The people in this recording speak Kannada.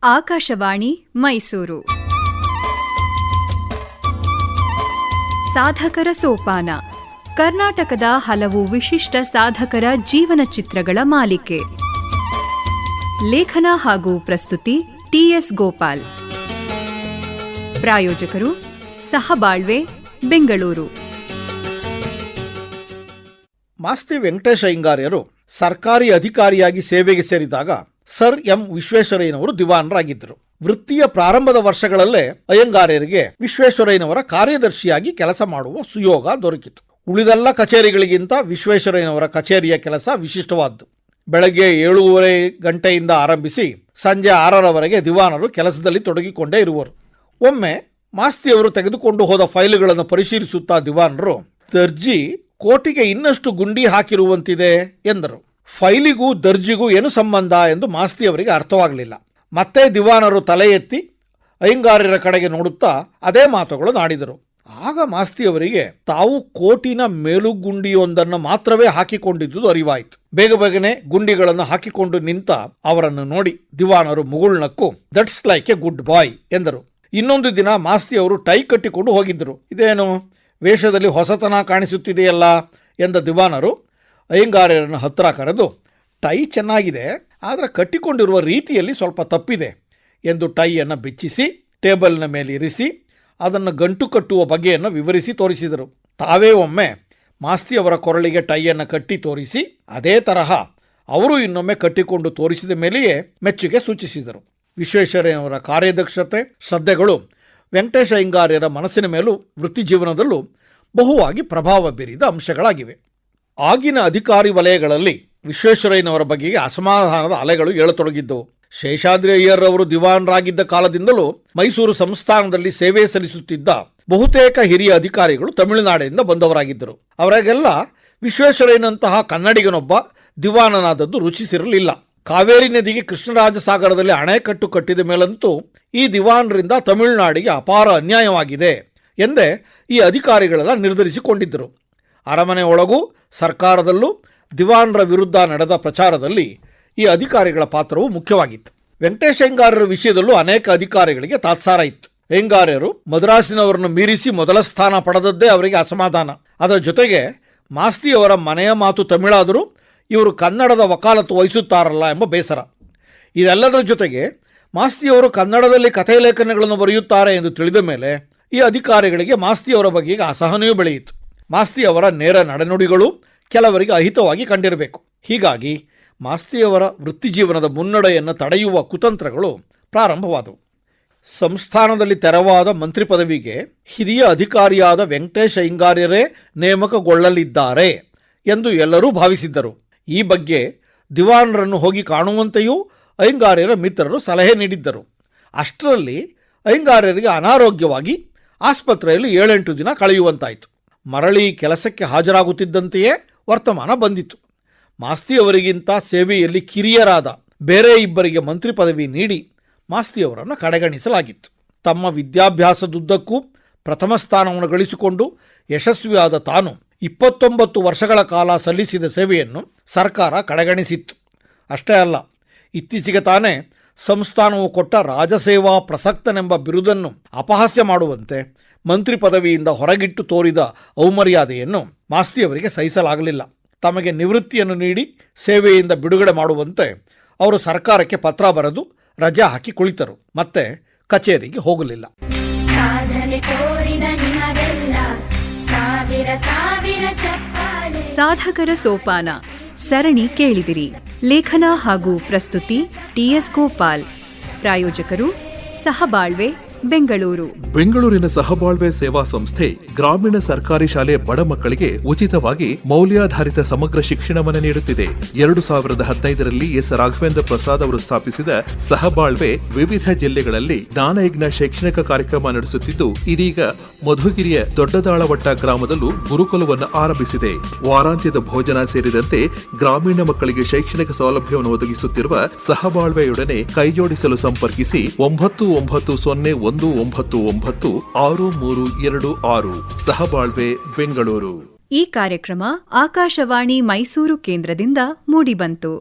ಆಕಾಶವಾಣಿ ಮೈಸೂರು. ಸಾಧಕರ ಸೋಪಾನ, ಕರ್ನಾಟಕದ ಹಲವು ವಿಶಿಷ್ಟ ಸಾಧಕರ ಜೀವನ ಚಿತ್ರಗಳ ಮಾಲಿಕೆ. ಲೇಖನ ಹಾಗೂ ಪ್ರಸ್ತುತಿ ಟಿಎಸ್ ಗೋಪಾಲ್. ಪ್ರಾಯೋಜಕರು ಸಹಬಾಳ್ವೆ, ಬೆಂಗಳೂರು. ಮಾಸ್ತಿ ವೆಂಕಟೇಶ ಅಯ್ಯಂಗಾರ್ಯರು ಸರ್ಕಾರಿ ಅಧಿಕಾರಿಯಾಗಿ ಸೇವೆಗೆ ಸೇರಿದಾಗ ಸರ್ ಎಂ ವಿಶ್ವೇಶ್ವರಯ್ಯನವರು ದಿವಾನರಾಗಿದ್ದರು. ವೃತ್ತಿಯ ಪ್ರಾರಂಭದ ವರ್ಷಗಳಲ್ಲೇ ಅಯ್ಯಂಗಾರ್ಯರಿಗೆ ವಿಶ್ವೇಶ್ವರಯ್ಯನವರ ಕಾರ್ಯದರ್ಶಿಯಾಗಿ ಕೆಲಸ ಮಾಡುವ ಸುಯೋಗ ದೊರಕಿತು. ಉಳಿದೆಲ್ಲ ಕಚೇರಿಗಳಿಗಿಂತ ವಿಶ್ವೇಶ್ವರಯ್ಯನವರ ಕಚೇರಿಯ ಕೆಲಸ ವಿಶಿಷ್ಟವಾದ್ದು. ಬೆಳಗ್ಗೆ 7:30 ಗಂಟೆಯಿಂದ ಆರಂಭಿಸಿ ಸಂಜೆ 6ರವರೆಗೆ ದಿವಾನರು ಕೆಲಸದಲ್ಲಿ ತೊಡಗಿಕೊಂಡೇ ಇರುವರು. ಒಮ್ಮೆ ಮಾಸ್ತಿಯವರು ತೆಗೆದುಕೊಂಡು ಹೋದ ಫೈಲುಗಳನ್ನು ಪರಿಶೀಲಿಸುತ್ತಾ ದಿವಾನರು, ದರ್ಜಿ ಕೋಟಿಗೆ ಇನ್ನಷ್ಟು ಗುಂಡಿ ಹಾಕಿರುವಂತಿದೆ ಎಂದರು. ಫೈಲಿಗೂ ದರ್ಜಿಗೂ ಏನು ಸಂಬಂಧ ಎಂದು ಮಾಸ್ತಿಯವರಿಗೆ ಅರ್ಥವಾಗಲಿಲ್ಲ. ಮತ್ತೆ ದಿವಾನರು ತಲೆ ಎತ್ತಿ ಅಯ್ಯಂಗಾರ್ಯರ ಕಡೆಗೆ ನೋಡುತ್ತಾ ಅದೇ ಮಾತುಗಳನ್ನು ಆಡಿದರು. ಆಗ ಮಾಸ್ತಿಯವರಿಗೆ ತಾವು ಕೋಟಿನ ಮೇಲುಗುಂಡಿಯೊಂದನ್ನು ಮಾತ್ರವೇ ಹಾಕಿಕೊಂಡಿದ್ದುದು ಅರಿವಾಯಿತು. ಬೇಗನೆ ಗುಂಡಿಗಳನ್ನು ಹಾಕಿಕೊಂಡು ನಿಂತ ಅವರನ್ನು ನೋಡಿ ದಿವಾನರು ಮುಗುಳ್ನಕ್ಕು ದಟ್ಸ್ ಲೈಕ್ ಎ ಗುಡ್ ಬಾಯ್ ಎಂದರು. ಇನ್ನೊಂದು ದಿನ ಮಾಸ್ತಿಯವರು ಟೈ ಕಟ್ಟಿಕೊಂಡು ಹೋಗಿದ್ದರು. ಇದೇನು ವೇಷದಲ್ಲಿ ಹೊಸತನ ಕಾಣಿಸುತ್ತಿದೆಯಲ್ಲ ಎಂದ ದಿವಾನರು ಅಯ್ಯಂಗಾರ್ಯರನ್ನು ಹತ್ತಿರ ಕರೆದು, ಟೈ ಚೆನ್ನಾಗಿದೆ, ಆದರೆ ಕಟ್ಟಿಕೊಂಡಿರುವ ರೀತಿಯಲ್ಲಿ ಸ್ವಲ್ಪ ತಪ್ಪಿದೆ ಎಂದು ಟೈಯನ್ನು ಬಿಚ್ಚಿಸಿ ಟೇಬಲ್ನ ಮೇಲೆ ಇರಿಸಿ ಅದನ್ನು ಗಂಟು ಕಟ್ಟುವ ಬಗೆಯನ್ನು ವಿವರಿಸಿ ತೋರಿಸಿದರು. ತಾವೇ ಒಮ್ಮೆ ಮಾಸ್ತಿಯವರ ಕೊರಳಿಗೆ ಟೈಯನ್ನು ಕಟ್ಟಿ ತೋರಿಸಿ ಅದೇ ತರಹ ಅವರು ಇನ್ನೊಮ್ಮೆ ಕಟ್ಟಿಕೊಂಡು ತೋರಿಸಿದ ಮೇಲೆಯೇ ಮೆಚ್ಚುಗೆ ಸೂಚಿಸಿದರು. ವಿಶ್ವೇಶ್ವರಯ್ಯನವರ ಕಾರ್ಯದಕ್ಷತೆ, ಶ್ರದ್ಧೆಗಳು ವೆಂಕಟೇಶ ಅಯ್ಯಂಗಾರ್ಯರ ಮನಸ್ಸಿನ ಮೇಲೂ ವೃತ್ತಿ ಜೀವನದಲ್ಲೂ ಬಹುವಾಗಿ ಪ್ರಭಾವ ಬೀರಿದ ಅಂಶಗಳಾಗಿವೆ. ಆಗಿನ ಅಧಿಕಾರಿ ವಲಯಗಳಲ್ಲಿ ವಿಶ್ವೇಶ್ವರಯ್ಯನವರ ಬಗೆಗೆ ಅಸಮಾಧಾನದ ಅಲೆಗಳು ಏಳತೊಡಗಿದ್ದವು. ಶೇಷಾದ್ರಿ ಅಯ್ಯರ್ ಅವರು ದಿವಾನರಾಗಿದ್ದ ಕಾಲದಿಂದಲೂ ಮೈಸೂರು ಸಂಸ್ಥಾನದಲ್ಲಿ ಸೇವೆ ಸಲ್ಲಿಸುತ್ತಿದ್ದ ಬಹುತೇಕ ಹಿರಿಯ ಅಧಿಕಾರಿಗಳು ತಮಿಳುನಾಡಿನಿಂದ ಬಂದವರಾಗಿದ್ದರು. ಅವರಿಗೆಲ್ಲ ವಿಶ್ವೇಶ್ವರಯ್ಯನಂತಹ ಕನ್ನಡಿಗನೊಬ್ಬ ದಿವಾನನಾದದ್ದು ರುಚಿಸಿರಲಿಲ್ಲ. ಕಾವೇರಿ ನದಿಗೆ ಕೃಷ್ಣರಾಜ ಸಾಗರದಲ್ಲಿ ಅಣೆಕಟ್ಟು ಕಟ್ಟಿದ ಮೇಲಂತೂ ಈ ದಿವಾನರಿಂದ ತಮಿಳುನಾಡಿಗೆ ಅಪಾರ ಅನ್ಯಾಯವಾಗಿದೆ ಎಂದೇ ಈ ಅಧಿಕಾರಿಗಳೆಲ್ಲ ನಿರ್ಧರಿಸಿಕೊಂಡಿದ್ದರು. ಅರಮನೆ ಒಳಗೂ ಸರ್ಕಾರದಲ್ಲೂ ದಿವಾನರ ವಿರುದ್ಧ ನಡೆದ ಪ್ರಚಾರದಲ್ಲಿ ಈ ಅಧಿಕಾರಿಗಳ ಪಾತ್ರವು ಮುಖ್ಯವಾಗಿತ್ತು. ವೆಂಕಟೇಶ ಅಯ್ಯಂಗಾರ್ಯರ ವಿಷಯದಲ್ಲೂ ಅನೇಕ ಅಧಿಕಾರಿಗಳಿಗೆ ತಾತ್ಸಾರ ಇತ್ತು. ಅಯ್ಯಂಗಾರ್ಯರು ಮದ್ರಾಸಿನವರನ್ನು ಮೀರಿಸಿ ಮೊದಲ ಸ್ಥಾನ ಪಡೆದದ್ದೇ ಅವರಿಗೆ ಅಸಮಾಧಾನ. ಅದರ ಜೊತೆಗೆ ಮಾಸ್ತಿಯವರ ಮನೆಯ ಮಾತು ತಮಿಳಾದರೂ ಇವರು ಕನ್ನಡದ ವಕಾಲತ್ತು ವಹಿಸುತ್ತಾರಲ್ಲ ಎಂಬ ಬೇಸರ. ಇದೆಲ್ಲದರ ಜೊತೆಗೆ ಮಾಸ್ತಿಯವರು ಕನ್ನಡದಲ್ಲಿ ಕಥೆ ಲೇಖನಗಳನ್ನು ಬರೆಯುತ್ತಾರೆ ಎಂದು ತಿಳಿದ ಮೇಲೆ ಈ ಅಧಿಕಾರಿಗಳಿಗೆ ಮಾಸ್ತಿಯವರ ಬಗೆಗೆ ಅಸಹನೆಯೂ ಬೆಳೆಯಿತು. ಮಾಸ್ತಿಯವರ ನೇರ ನಡೆನುಡಿಗಳು ಕೆಲವರಿಗೆ ಅಹಿತವಾಗಿ ಕಂಡಿರಬೇಕು. ಹೀಗಾಗಿ ಮಾಸ್ತಿಯವರ ವೃತ್ತಿಜೀವನದ ಮುನ್ನಡೆಯನ್ನು ತಡೆಯುವ ಕುತಂತ್ರಗಳು ಪ್ರಾರಂಭವಾದವು. ಸಂಸ್ಥಾನದಲ್ಲಿ ತೆರವಾದ ಮಂತ್ರಿ ಪದವಿಗೆ ಹಿರಿಯ ಅಧಿಕಾರಿಯಾದ ವೆಂಕಟೇಶ ಅಯ್ಯಂಗಾರ್ಯರೇ ನೇಮಕಗೊಳ್ಳಲಿದ್ದಾರೆ ಎಂದು ಎಲ್ಲರೂ ಭಾವಿಸಿದ್ದರು. ಈ ಬಗ್ಗೆ ದಿವಾನರನ್ನು ಹೋಗಿ ಕಾಣುವಂತೆಯೂ ಅಯ್ಯಂಗಾರ್ಯರ ಮಿತ್ರರು ಸಲಹೆ ನೀಡಿದ್ದರು. ಅಷ್ಟರಲ್ಲಿ ಅಯ್ಯಂಗಾರ್ಯರಿಗೆ ಅನಾರೋಗ್ಯವಾಗಿ ಆಸ್ಪತ್ರೆಯಲ್ಲಿ 7-8 ದಿನ ಕಳೆಯುವಂತಾಯಿತು. ಮರಳಿ ಕೆಲಸಕ್ಕೆ ಹಾಜರಾಗುತ್ತಿದ್ದಂತೆಯೇ ವರ್ತಮಾನ ಬಂದಿತು. ಮಾಸ್ತಿಯವರಿಗಿಂತ ಸೇವೆಯಲ್ಲಿ ಕಿರಿಯರಾದ ಬೇರೆ ಇಬ್ಬರಿಗೆ ಮಂತ್ರಿ ಪದವಿ ನೀಡಿ ಮಾಸ್ತಿಯವರನ್ನು ಕಡೆಗಣಿಸಲಾಗಿತ್ತು. ತಮ್ಮ ವಿದ್ಯಾಭ್ಯಾಸದುದ್ದಕ್ಕೂ ಪ್ರಥಮ ಸ್ಥಾನವನ್ನು ಗಳಿಸಿಕೊಂಡು ಯಶಸ್ವಿಯಾದ ತಾನು 29 ವರ್ಷಗಳ ಕಾಲ ಸಲ್ಲಿಸಿದ ಸೇವೆಯನ್ನು ಸರ್ಕಾರ ಕಡೆಗಣಿಸಿತ್ತು. ಅಷ್ಟೇ ಅಲ್ಲ, ಇತ್ತೀಚೆಗೆ ತಾನೇ ಸಂಸ್ಥಾನವು ಕೊಟ್ಟ ರಾಜಸೇವಾ ಪ್ರಸಕ್ತನೆಂಬ ಬಿರುದನ್ನು ಅಪಹಾಸ್ಯ ಮಾಡುವಂತೆ ಮಂತ್ರಿ ಪದವಿಯಿಂದ ಹೊರಗಿಟ್ಟು ತೋರಿದ ಔಮರ್ಯಾದೆಯನ್ನು ಮಾಸ್ತಿಯವರಿಗೆ ಸಹಿಸಲಾಗಲಿಲ್ಲ. ತಮಗೆ ನಿವೃತ್ತಿಯನ್ನು ನೀಡಿ ಸೇವೆಯಿಂದ ಬಿಡುಗಡೆ ಮಾಡುವಂತೆ ಅವರು ಸರ್ಕಾರಕ್ಕೆ ಪತ್ರ ಬರೆದು ರಜೆ ಹಾಕಿ ಕುಳಿತರು. ಮತ್ತೆ ಕಚೇರಿಗೆ ಹೋಗಲಿಲ್ಲ. ಸಾಧಕರ ಸೋಪಾನ ಸರಣಿ ಕೇಳಿದಿರಿ. ಲೇಖನ ಹಾಗೂ ಪ್ರಸ್ತುತಿ ಟಿಎಸ್ ಗೋಪಾಲ್. ಪ್ರಾಯೋಜಕರು ಸಹಬಾಳ್ವೆ, ಬೆಂಗಳೂರು. ಬೆಂಗಳೂರಿನ ಸಹಬಾಳ್ವೆ ಸೇವಾ ಸಂಸ್ಥೆ ಗ್ರಾಮೀಣ ಸರ್ಕಾರಿ ಶಾಲೆ ಬಡ ಮಕ್ಕಳಿಗೆ ಉಚಿತವಾಗಿ ಮೌಲ್ಯಾಧಾರಿತ ಸಮಗ್ರ ಶಿಕ್ಷಣವನ್ನು ನೀಡುತ್ತಿದೆ. 2015ರಲ್ಲಿ ಎಸ್ ರಾಘವೇಂದ್ರ ಪ್ರಸಾದ್ ಅವರು ಸ್ಥಾಪಿಸಿದ ಸಹಬಾಳ್ವೆ ವಿವಿಧ ಜಿಲ್ಲೆಗಳಲ್ಲಿ ಜ್ಞಾನಯಜ್ಞ ಶೈಕ್ಷಣಿಕ ಕಾರ್ಯಕ್ರಮ ನಡೆಸುತ್ತಿದ್ದು, ಇದೀಗ ಮಧುಗಿರಿಯ ದೊಡ್ಡದಾಳವಟ್ಟ ಗ್ರಾಮದಲ್ಲೂ ಗುರುಕುಲವನ್ನು ಆರಂಭಿಸಿದೆ. ವಾರಾಂತ್ಯದ ಭೋಜನ ಸೇರಿದಂತೆ ಗ್ರಾಮೀಣ ಮಕ್ಕಳಿಗೆ ಶೈಕ್ಷಣಿಕ ಸೌಲಭ್ಯವನ್ನು ಒದಗಿಸುತ್ತಿರುವ ಸಹಬಾಳ್ವೆಯೊಡನೆ ಕೈಜೋಡಿಸಲು ಸಂಪರ್ಕಿಸಿ 9919963226. ಸಹಬಾಳ್ವೆ, ಬೆಂಗಳೂರು. ಈ ಕಾರ್ಯಕ್ರಮ ಆಕಾಶವಾಣಿ ಮೈಸೂರು ಕೇಂದ್ರದಿಂದ ಮೂಡಿಬಂತು.